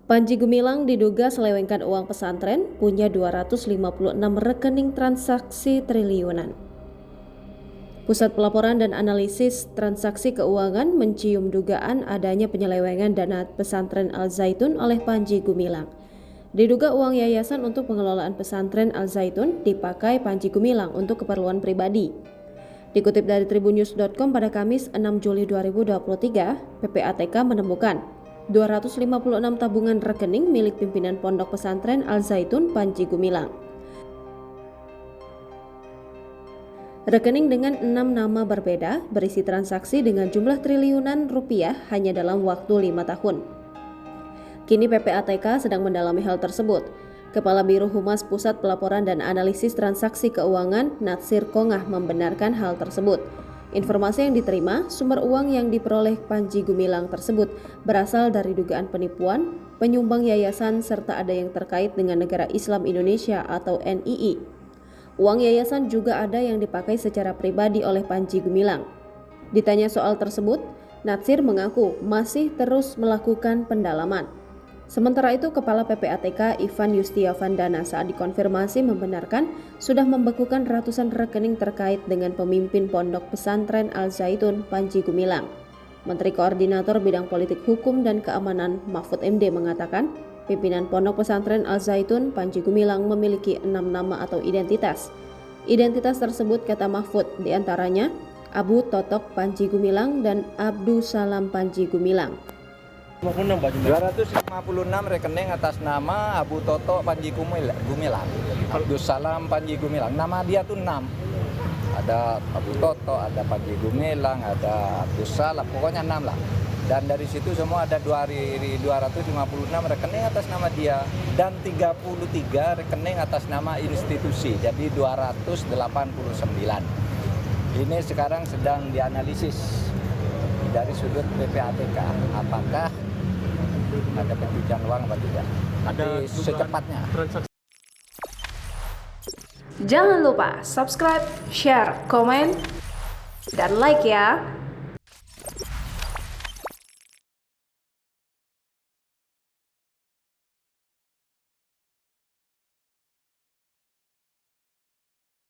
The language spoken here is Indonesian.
Panji Gumilang diduga selewengkan uang pesantren, punya 256 rekening transaksi triliunan. Pusat Pelaporan dan Analisis Transaksi Keuangan mencium dugaan adanya penyelewengan dana pesantren Al Zaitun oleh Panji Gumilang. Diduga uang yayasan untuk pengelolaan pesantren Al Zaitun dipakai Panji Gumilang untuk keperluan pribadi. Dikutip dari tribunnews.com pada Kamis 6 Juli 2023, PPATK menemukan 256 tabungan rekening milik pimpinan Pondok Pesantren Al Zaitun Panji Gumilang. Rekening dengan 6 nama berbeda berisi transaksi dengan jumlah triliunan rupiah hanya dalam waktu 5 tahun. Kini PPATK sedang mendalami hal tersebut. Kepala Biro Humas Pusat Pelaporan dan Analisis Transaksi Keuangan Natsir Kongah membenarkan hal tersebut. Informasi yang diterima, sumber uang yang diperoleh Panji Gumilang tersebut berasal dari dugaan penipuan, penyumbang yayasan serta ada yang terkait dengan Negara Islam Indonesia atau NII. Uang yayasan juga ada yang dipakai secara pribadi oleh Panji Gumilang. Ditanya soal tersebut, Natsir mengaku masih terus melakukan pendalaman. Sementara itu, Kepala PPATK Ivan Yustiavandana saat dikonfirmasi membenarkan sudah membekukan ratusan rekening terkait dengan pemimpin Pondok Pesantren Al Zaitun Panji Gumilang. Menteri Koordinator Bidang Politik Hukum dan Keamanan Mahfud MD mengatakan, pimpinan Pondok Pesantren Al Zaitun Panji Gumilang memiliki 6 nama atau identitas. Identitas tersebut, kata Mahfud, diantaranya Abu Totok Panji Gumilang dan Abdus Salam Panji Gumilang. 256 rekening atas nama Abu Toto Panji Gumilang, Abdus Salam Panji Gumilang. Nama dia tuh 6. Ada Abu Toto, ada Panji Gumilang, ada Abdus Salam, pokoknya 6 lah. Dan dari situ semua ada 256 rekening atas nama dia dan 33 rekening atas nama institusi. Jadi 289. Ini sekarang sedang dianalisis dari sudut PPATK, apakah ada pencucian uang atau tidak. Nanti secepatnya. Jangan lupa subscribe, share, komen, dan like ya.